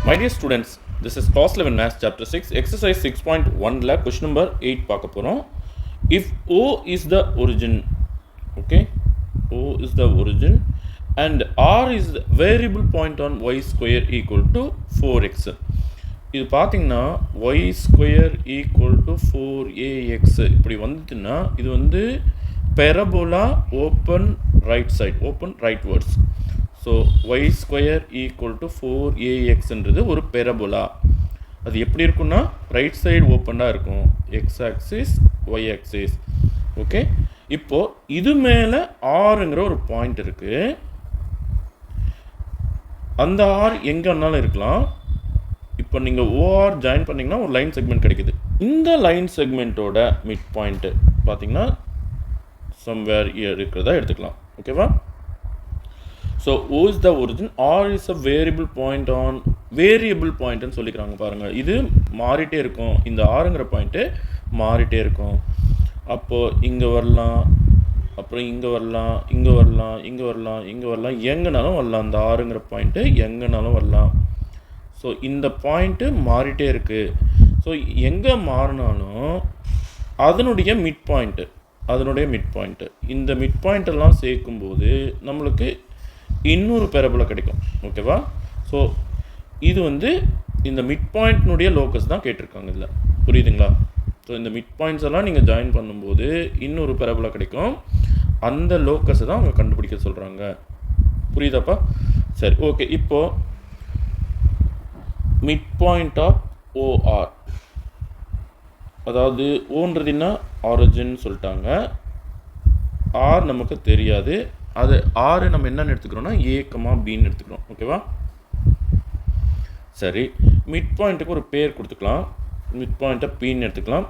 My dear students, this is class 11 maths chapter 6 exercise 6.1 la question number 8 பார்க்க போறோம். If O is the origin, okay, O is the origin and R is the variable point on y square equal to 4x. இது பார்த்தீங்கன்னா y square equal to 4ax இப்படி வந்துச்சுன்னா இது வந்து parabola open right side, open rightwards. So y square equal to 4ax என்றது ஒரு parabola. அது எப்படி இருக்குன்னா ரைட் சைடு ஓப்பனாக இருக்கும், X axis Y axis. Okay, இப்போ இது மேலே ஆறுங்கிற ஒரு பாயிண்ட் இருக்குது. அந்த ஆர் எங்கேனாலும் இருக்கலாம். இப்போ நீங்கள் ஓஆர் ஜாயின் பண்ணிங்கன்னா ஒரு லைன் செக்மெண்ட் கிடைக்குது. இந்த லைன் செக்மெண்ட்டோட மிட் பாயிண்ட்டு பார்த்தீங்கன்னா சம்வேர் இருக்கிறதா எடுத்துக்கலாம். ஓகேவா? So O is the origin, R is a variable point on variable பாயிண்ட்டுன்னு சொல்லிக்கிறாங்க பாருங்கள். இது மாறிட்டே இருக்கும், இந்த ஆறுங்கிற பாயிண்ட்டு மாறிட்டே இருக்கும். அப்போது இங்கே வரலாம், அப்புறம் இங்கே வரலாம், இங்கே வரலாம், இங்கே வரலாம், இங்கே வரலாம், எங்கேனாலும் வரலாம். அந்த ஆறுங்கிற பாயிண்ட்டு எங்கேனாலும் வரலாம். ஸோ இந்த பாயிண்ட்டு மாறிட்டே இருக்குது. ஸோ எங்கே மாறினாலும் அதனுடைய மிட் பாயிண்ட்டு இந்த மிட் பாயிண்ட்டெல்லாம் சேர்க்கும்போது நம்மளுக்கு இன்னொரு பெரபோலா கிடைக்கும். ஓகேவா? ஸோ இது வந்து இந்த மிட் பாயிண்ட்னுடைய லோக்கஸ் தான் கேட்டிருக்காங்க இதில். புரியுதுங்களா? ஸோ இந்த மிட் பாயிண்ட்ஸ் எல்லாம் நீங்கள் ஜாயின் பண்ணும்போது இன்னொரு பெரபோலா கிடைக்கும். அந்த லோக்கஸை தான் அவங்க கண்டுபிடிக்க சொல்கிறாங்க. புரியுதாப்பா? சரி, ஓகே. இப்போது மிட் பாயிண்ட் ஆஃப் ஓஆர், அதாவது ஓன்றதுன்னா ஆரிஜின் சொல்லிட்டாங்க. ஆர் நமக்கு தெரியாது. அது ஆறு நம்ம என்னென்னு எடுத்துக்கிறோம்னா ஏ கமா பின்னு எடுத்துக்கிறோம். ஓகேவா? சரி, மிட் பாயிண்ட்டுக்கு ஒரு பேர் கொடுத்துக்கலாம். மிட் பாயிண்ட்டை பின்னு எடுத்துக்கலாம்.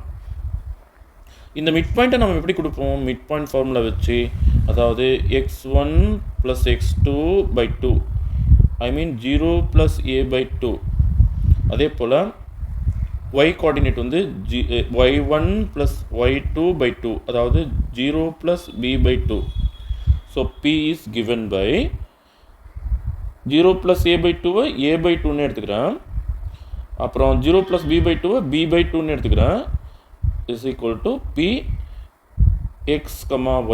இந்த மிட் பாயிண்ட்டை நம்ம எப்படி கொடுப்போம்? மிட் பாயிண்ட் ஃபார்முலா வச்சு, அதாவது x1 + x2/2, ஐ மீன் 0 + a/2. அதே போல் y கோஆர்டினேட் வந்து y1 + y2/2, அதாவது 0 + b/2. So P is given by 0 + a/2 a/2ன்னு எடுத்துக்கிறேன். அப்புறம் 0 + b/2 b/2ன்னு எடுத்துக்கிறேன். Is equal to P x,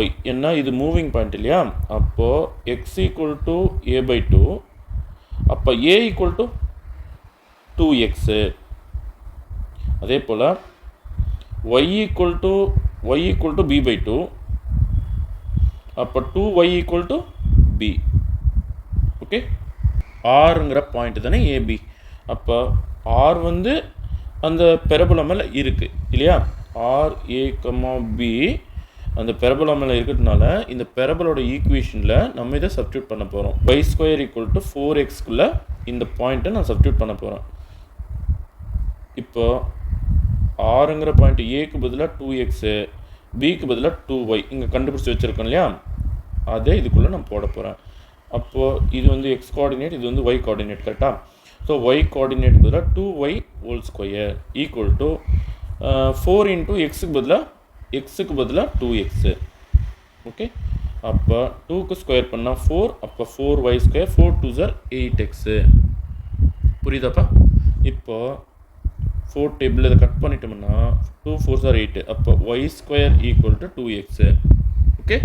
y. ஏன்னா இது மூவிங் பாயிண்ட் இல்லையா? அப்போது x ஈக்குவல் டு a/2, அப்போ a ஈக்குவல் டு 2x. அதே போல் y ஈக்குவல் டு b/2, அப்போ 2y equal to b. Okay, ஆறுங்கிற பாயிண்ட் தானே ஏபி. அப்போ ஆர் வந்து அந்த பெரபோலா மேலே இருக்குது இல்லையா? ஆர் ஏ கமா பி அந்த பெரபோலா மேலே இருக்கிறதுனால இந்த பெரபோலோட ஈக்குவேஷனில் நம்ம இதை சப்ஸ்டியூட் பண்ண போகிறோம். y² = 4xக்குள்ளே இந்த பாயிண்ட்டை நான் சப்ஸ்டியூட் பண்ண போகிறேன். இப்போ ஆறுங்கிற பாயிண்ட் ஏக்கு பதிலாக 2x, பிக்கு பதிலாக 2y இங்கே கண்டுபிடிச்சி வச்சுருக்கோம் இல்லையா? அதே இதுக்குள்ளே நான் போட போகிறேன். அப்போது இது வந்து x கோஆர்டினேட், இது வந்து y கோஆர்டினேட். கரெக்டாக? ஸோ y கோஆர்டினேட் பதிலாக 2y² ஈக்குவல் டு 4 × எக்ஸுக்கு பதிலாக 2x. ஓகே, அப்போ 2க்கு ஸ்கொயர் பண்ணால் 4, அப்போ 4y², 4 2s are 8x. புரியுதாப்பா? இப்போது 4 டேபிள் இதை கட் பண்ணிட்டோம்னா 2 4s are 8, அப்போ y² = 2x. ஓகே,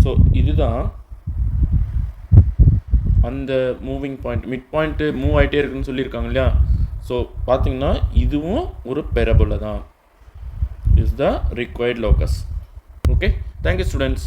ஸோ இதுதான் அந்த moving point. Mid point move ஆகிட்டே இருக்குன்னு சொல்லியிருக்காங்க இல்லையா? ஸோ பார்த்தீங்கன்னா இதுவும் ஒரு பெரபோலா தான். Is the required locus. Okay, thank you students.